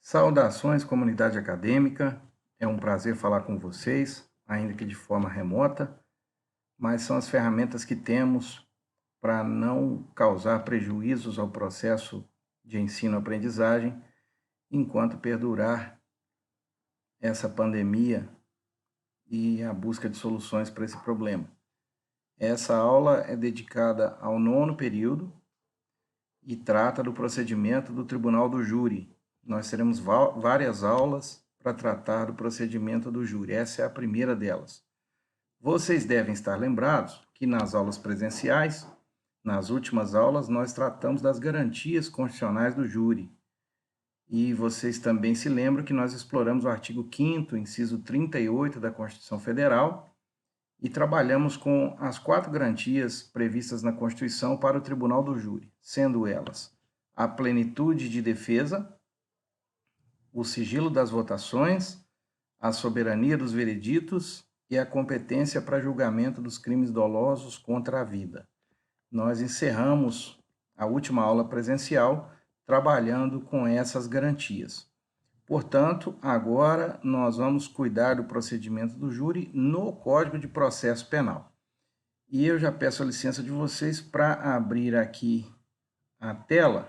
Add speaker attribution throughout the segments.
Speaker 1: Saudações, comunidade acadêmica. É um prazer falar com vocês, ainda que de forma remota, mas são as ferramentas que temos para não causar prejuízos ao processo de ensino-aprendizagem enquanto perdurar essa pandemia e a busca de soluções para esse problema. Essa aula é dedicada ao 9º período e trata do procedimento do Tribunal do Júri. Nós teremos várias aulas para tratar do procedimento do júri. Essa é a primeira delas. Vocês devem estar lembrados que nas aulas presenciais, nas últimas aulas, nós tratamos das garantias constitucionais do júri. E vocês também se lembram que nós exploramos o artigo 5º, inciso 38 da Constituição Federal, e trabalhamos com as 4 garantias previstas na Constituição para o Tribunal do Júri, sendo elas a plenitude de defesa, o sigilo das votações, a soberania dos vereditos e a competência para julgamento dos crimes dolosos contra a vida. Nós encerramos a última aula presencial trabalhando com essas garantias. Portanto, agora nós vamos cuidar do procedimento do júri no Código de Processo Penal. E eu já peço a licença de vocês para abrir aqui a tela.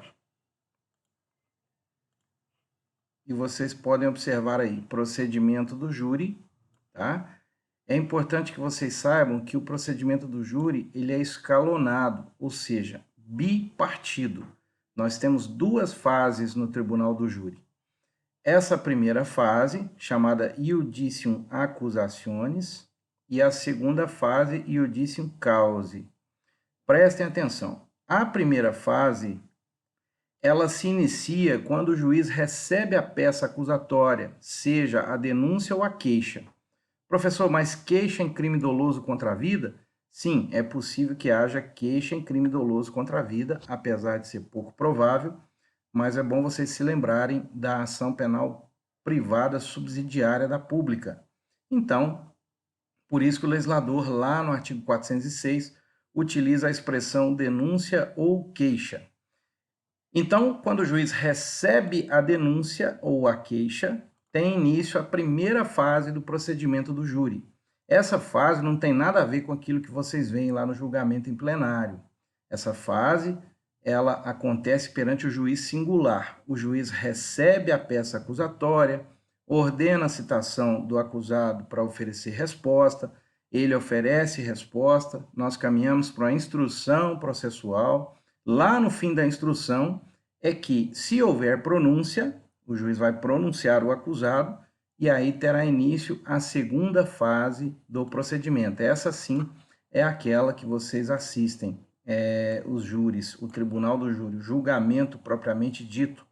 Speaker 1: E vocês podem observar aí, procedimento do júri, tá? É importante que vocês saibam que o procedimento do júri, ele é escalonado, ou seja, bipartido. Nós temos 2 fases no Tribunal do Júri. Essa primeira fase, chamada iudicium accusationis, e a segunda fase, iudicium causae. Prestem atenção. A primeira fase, ela se inicia quando o juiz recebe a peça acusatória, seja a denúncia ou a queixa. Professor, mas queixa em crime doloso contra a vida? Sim, é possível que haja queixa em crime doloso contra a vida, apesar de ser pouco provável, mas é bom vocês se lembrarem da ação penal privada subsidiária da pública. Então, por isso que o legislador, lá no artigo 406, utiliza a expressão denúncia ou queixa. Então, quando o juiz recebe a denúncia ou a queixa, tem início a primeira fase do procedimento do júri. Essa fase não tem nada a ver com aquilo que vocês veem lá no julgamento em plenário. Essa fase, ela acontece perante o juiz singular. O juiz recebe a peça acusatória, ordena a citação do acusado para oferecer resposta, ele oferece resposta, nós caminhamos para a instrução processual. Lá no fim da instrução é que, se houver pronúncia, o juiz vai pronunciar o acusado e aí terá início a segunda fase do procedimento. Essa sim é aquela que vocês assistem, os júris, o tribunal do júri, o julgamento propriamente dito,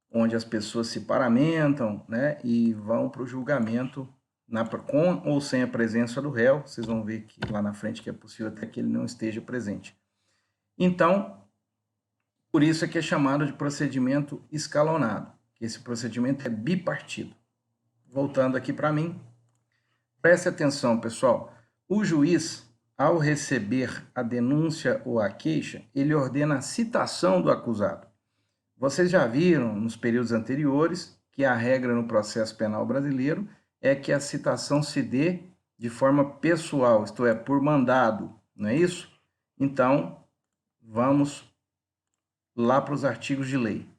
Speaker 1: onde as pessoas se paramentam, né, e vão para o julgamento com ou sem a presença do réu. Vocês vão ver que lá na frente que é possível até que ele não esteja presente. Então, por isso é que é chamado de procedimento escalonado, que esse procedimento é bipartido. Voltando aqui para mim, preste atenção, pessoal. O juiz, ao receber a denúncia ou a queixa, ele ordena a citação do acusado. Vocês já viram nos períodos anteriores que a regra no processo penal brasileiro é que a citação se dê de forma pessoal, isto é, por mandado, não é isso? Então, vamos lá para os artigos de lei.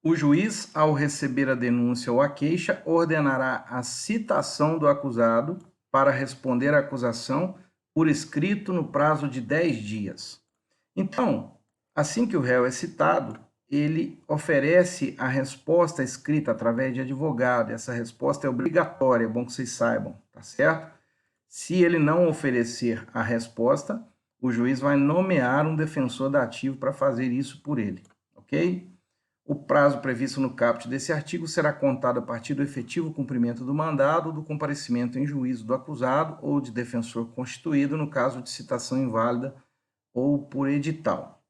Speaker 1: O juiz, ao receber a denúncia ou a queixa, ordenará a citação do acusado para responder à acusação por escrito no prazo de 10 dias. Então, assim que o réu é citado, ele oferece a resposta escrita através de advogado. Essa resposta é obrigatória, é bom que vocês saibam, tá certo? Se ele não oferecer a resposta, o juiz vai nomear um defensor dativo para fazer isso por ele, ok? O prazo previsto no caput desse artigo será contado a partir do efetivo cumprimento do mandado ou do comparecimento em juízo do acusado ou de defensor constituído, no caso de citação inválida ou por edital.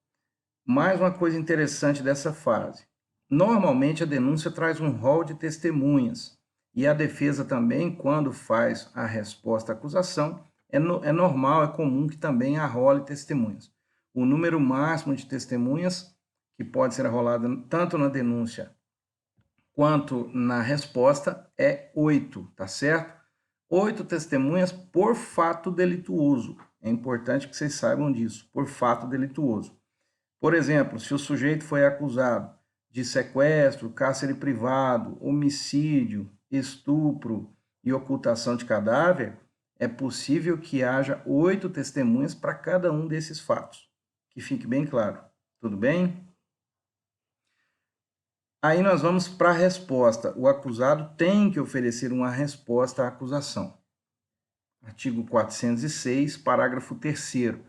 Speaker 1: Mais uma coisa interessante dessa fase. Normalmente, a denúncia traz um rol de testemunhas e a defesa também, quando faz a resposta à acusação, é normal, é comum que também arrole testemunhas. O número máximo de testemunhas que pode ser arrolada tanto na denúncia quanto na resposta é 8, tá certo? 8 testemunhas por fato delituoso. É importante que vocês saibam disso, por fato delituoso. Por exemplo, se o sujeito foi acusado de sequestro, cárcere privado, homicídio, estupro e ocultação de cadáver, é possível que haja 8 testemunhas para cada um desses fatos. Que fique bem claro. Tudo bem? Aí nós vamos para a resposta. O acusado tem que oferecer uma resposta à acusação. Artigo 406, parágrafo 3º.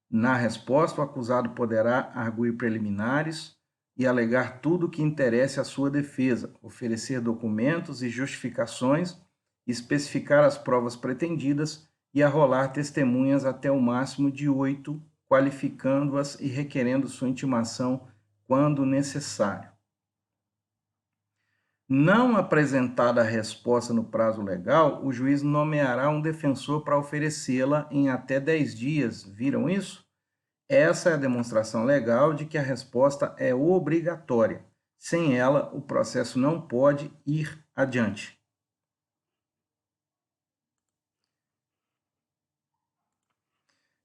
Speaker 1: Na resposta, o acusado poderá arguir preliminares e alegar tudo o que interesse à sua defesa, oferecer documentos e justificações, especificar as provas pretendidas e arrolar testemunhas até o máximo de 8, qualificando-as e requerendo sua intimação quando necessário. Não apresentada a resposta no prazo legal, o juiz nomeará um defensor para oferecê-la em até 10 dias. Viram isso? Essa é a demonstração legal de que a resposta é obrigatória. Sem ela, o processo não pode ir adiante.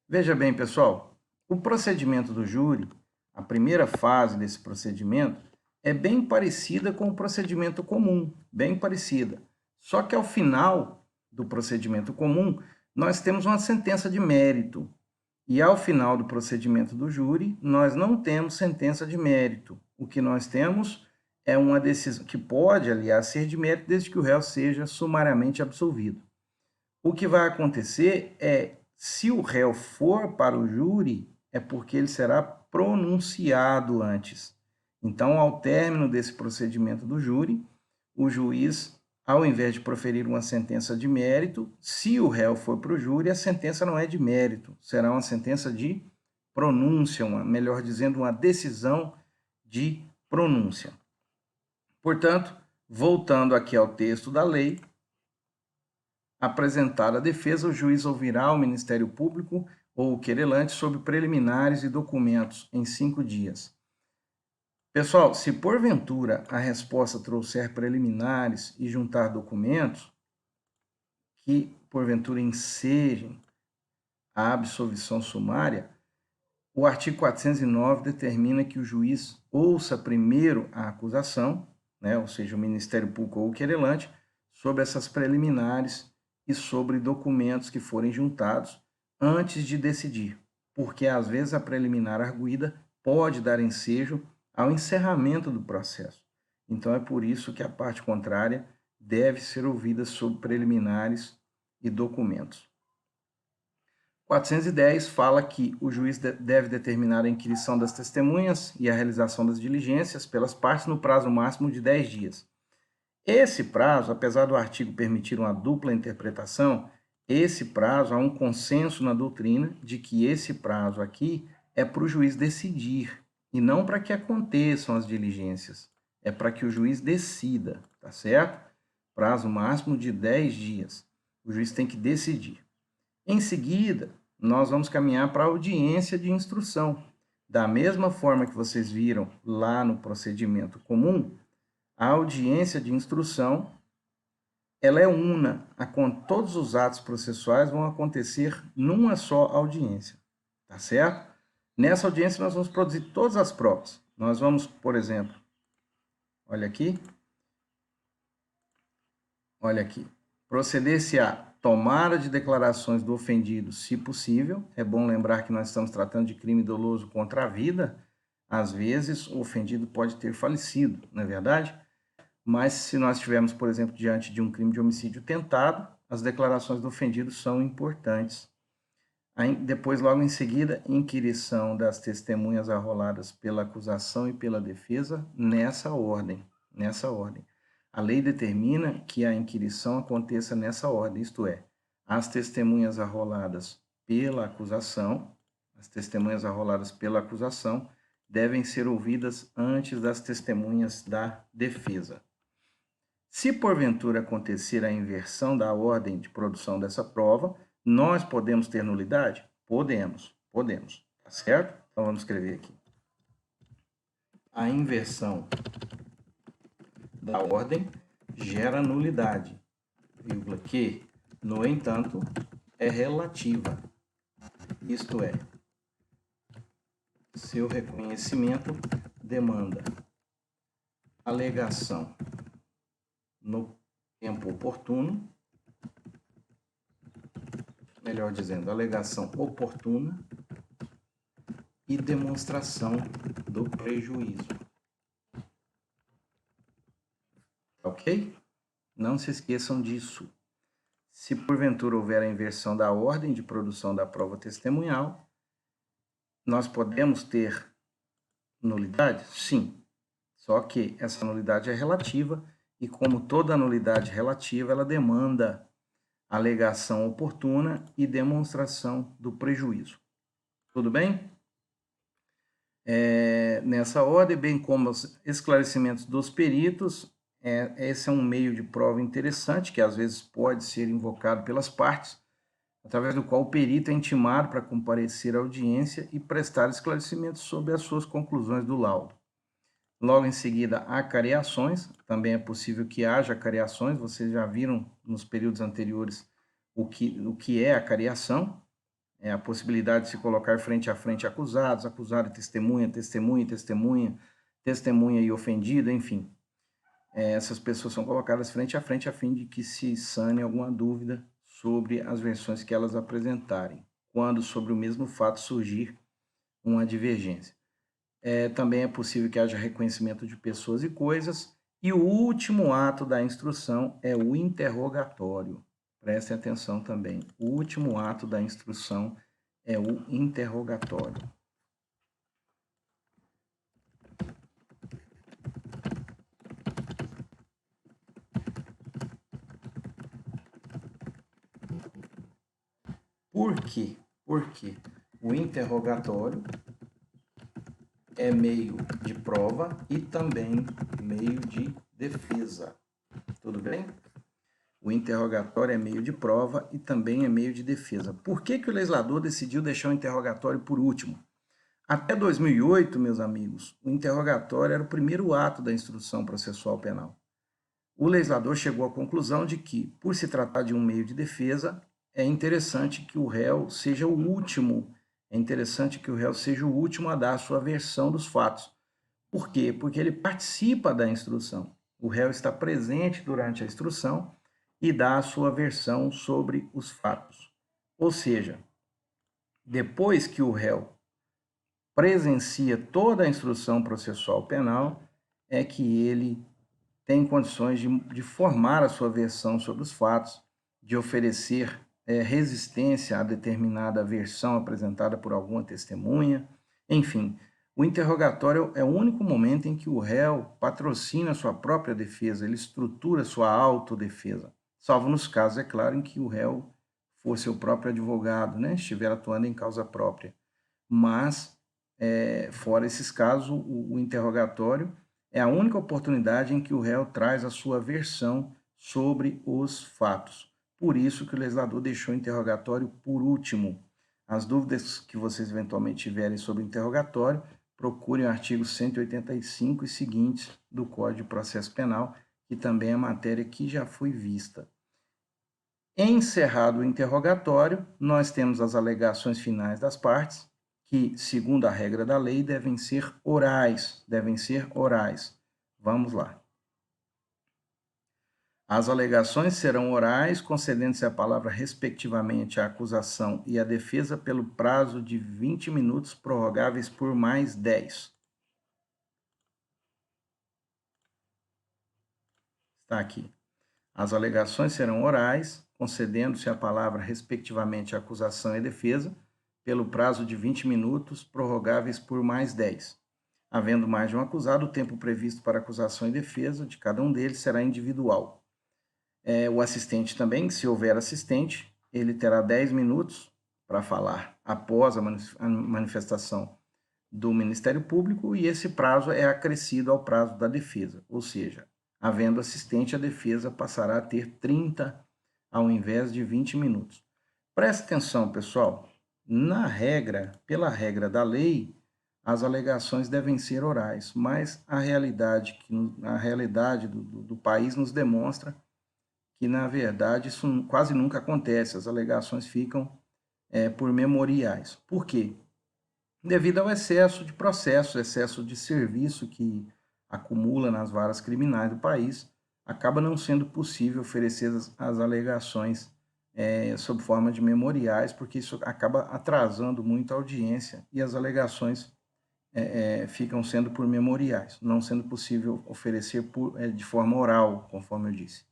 Speaker 1: Veja bem, pessoal, o procedimento do júri, a primeira fase desse procedimento, é bem parecida com o procedimento comum, bem parecida. Só que ao final do procedimento comum, nós temos uma sentença de mérito. E ao final do procedimento do júri, nós não temos sentença de mérito. O que nós temos é uma decisão que pode, aliás, ser de mérito desde que o réu seja sumariamente absolvido. O que vai acontecer é, se o réu for para o júri, é porque ele será pronunciado antes. Então, ao término desse procedimento do júri, o juiz, ao invés de proferir uma sentença de mérito, se o réu for para o júri, a sentença não é de mérito, será uma sentença de pronúncia, melhor dizendo, uma decisão de pronúncia. Portanto, voltando aqui ao texto da lei, apresentada a defesa, o juiz ouvirá o Ministério Público ou o querelante sobre preliminares e documentos em 5 dias. Pessoal, se porventura a resposta trouxer preliminares e juntar documentos que porventura ensejem a absolvição sumária, o artigo 409 determina que o juiz ouça primeiro a acusação, né, ou seja, o Ministério Público ou o querelante, sobre essas preliminares e sobre documentos que forem juntados antes de decidir, porque às vezes a preliminar arguída pode dar ensejo ao encerramento do processo. Então, é por isso que a parte contrária deve ser ouvida sobre preliminares e documentos. 410 fala que o juiz deve determinar a inquirição das testemunhas e a realização das diligências pelas partes no prazo máximo de 10 dias. Esse prazo, apesar do artigo permitir uma dupla interpretação, esse prazo, há um consenso na doutrina de que esse prazo aqui é para o juiz decidir, e não para que aconteçam as diligências. É para que o juiz decida, tá certo? Prazo máximo de 10 dias. O juiz tem que decidir. Em seguida, nós vamos caminhar para a audiência de instrução. Da mesma forma que vocês viram lá no procedimento comum, a audiência de instrução, ela é una. Todos os atos processuais vão acontecer numa só audiência, tá certo? Nessa audiência, nós vamos produzir todas as provas. Nós vamos, por exemplo, olha aqui, proceder-se a tomada de declarações do ofendido, se possível. É bom lembrar que nós estamos tratando de crime doloso contra a vida. Às vezes, o ofendido pode ter falecido, não é verdade? Mas se nós estivermos, por exemplo, diante de um crime de homicídio tentado, as declarações do ofendido são importantes. Aí, depois, logo em seguida, inquirição das testemunhas arroladas pela acusação e pela defesa nessa ordem. A lei determina que a inquirição aconteça nessa ordem, isto é, as testemunhas arroladas pela acusação, devem ser ouvidas antes das testemunhas da defesa. Se porventura acontecer a inversão da ordem de produção dessa prova, nós podemos ter nulidade? Podemos, tá certo? Então vamos escrever aqui. a inversão da ordem gera nulidade, vírgula, que, no entanto, é relativa. Isto é, seu reconhecimento demanda alegação no tempo oportuno, melhor dizendo, alegação oportuna e demonstração do prejuízo. Ok? Não se esqueçam disso. Se porventura houver a inversão da ordem de produção da prova testemunhal, nós podemos ter nulidade? Sim. Só que essa nulidade é relativa e, como toda nulidade relativa, ela demanda alegação oportuna e demonstração do prejuízo. Tudo bem? Nessa ordem, bem como os esclarecimentos dos peritos, esse é um meio de prova interessante, que às vezes pode ser invocado pelas partes, através do qual o perito é intimado para comparecer à audiência e prestar esclarecimentos sobre as suas conclusões do laudo. Logo em seguida, há cariações, também é possível que haja cariações, vocês já viram nos períodos anteriores o que é a cariação, é a possibilidade de se colocar frente a frente acusados, acusado e testemunha, testemunha, testemunha, testemunha e ofendido, enfim. Essas pessoas são colocadas frente a frente a fim de que se sane alguma dúvida sobre as versões que elas apresentarem, quando sobre o mesmo fato surgir uma divergência. Também é possível que haja reconhecimento de pessoas e coisas, e o último ato da instrução é o interrogatório. Prestem atenção também, o último ato da instrução é o interrogatório. Por quê? Porque o interrogatório é meio de prova e também meio de defesa. Tudo bem? O interrogatório é meio de prova e também é meio de defesa. Por que o legislador decidiu deixar o interrogatório por último? Até 2008, meus amigos, o interrogatório era o primeiro ato da instrução processual penal. O legislador chegou à conclusão de que, por se tratar de um meio de defesa, é interessante que o réu seja o último a dar a sua versão dos fatos. Por quê? Porque ele participa da instrução. O réu está presente durante a instrução e dá a sua versão sobre os fatos. Ou seja, depois que o réu presencia toda a instrução processual penal, é que ele tem condições de formar a sua versão sobre os fatos, de oferecer resistência a determinada versão apresentada por alguma testemunha. Enfim, o interrogatório é o único momento em que o réu patrocina sua própria defesa, ele estrutura sua autodefesa, salvo nos casos, é claro, em que o réu for seu próprio advogado, né, estiver atuando em causa própria. Mas, fora esses casos, o interrogatório é a única oportunidade em que o réu traz a sua versão sobre os fatos. Por isso que o legislador deixou o interrogatório por último. As dúvidas que vocês eventualmente tiverem sobre o interrogatório, procurem o artigo 185 e seguintes do Código de Processo Penal, que também é matéria que já foi vista. Encerrado o interrogatório, nós temos as alegações finais das partes, que, segundo a regra da lei, devem ser orais. Vamos lá. As alegações serão orais, concedendo-se a palavra respectivamente à acusação e à defesa pelo prazo de 20 minutos, prorrogáveis por mais 10. Está aqui. As alegações serão orais, concedendo-se a palavra respectivamente à acusação e à defesa, pelo prazo de 20 minutos, prorrogáveis por mais 10. Havendo mais de um acusado, o tempo previsto para acusação e defesa de cada um deles será individual. O assistente também, se houver assistente, ele terá 10 minutos para falar após a manifestação do Ministério Público, e esse prazo é acrescido ao prazo da defesa, ou seja, havendo assistente, a defesa passará a ter 30 ao invés de 20 minutos. Presta atenção, pessoal, pela regra da lei, as alegações devem ser orais, mas a realidade do país nos demonstra que, na verdade, isso quase nunca acontece, as alegações ficam por memoriais. Por quê? Devido ao excesso de processo, excesso de serviço que acumula nas varas criminais do país, acaba não sendo possível oferecer as alegações sob forma de memoriais, porque isso acaba atrasando muito a audiência e as alegações ficam sendo por memoriais, não sendo possível oferecer de forma oral, conforme eu disse.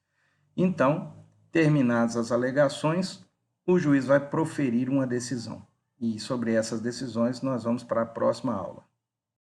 Speaker 1: Então, terminadas as alegações, o juiz vai proferir uma decisão. E sobre essas decisões nós vamos para a próxima aula.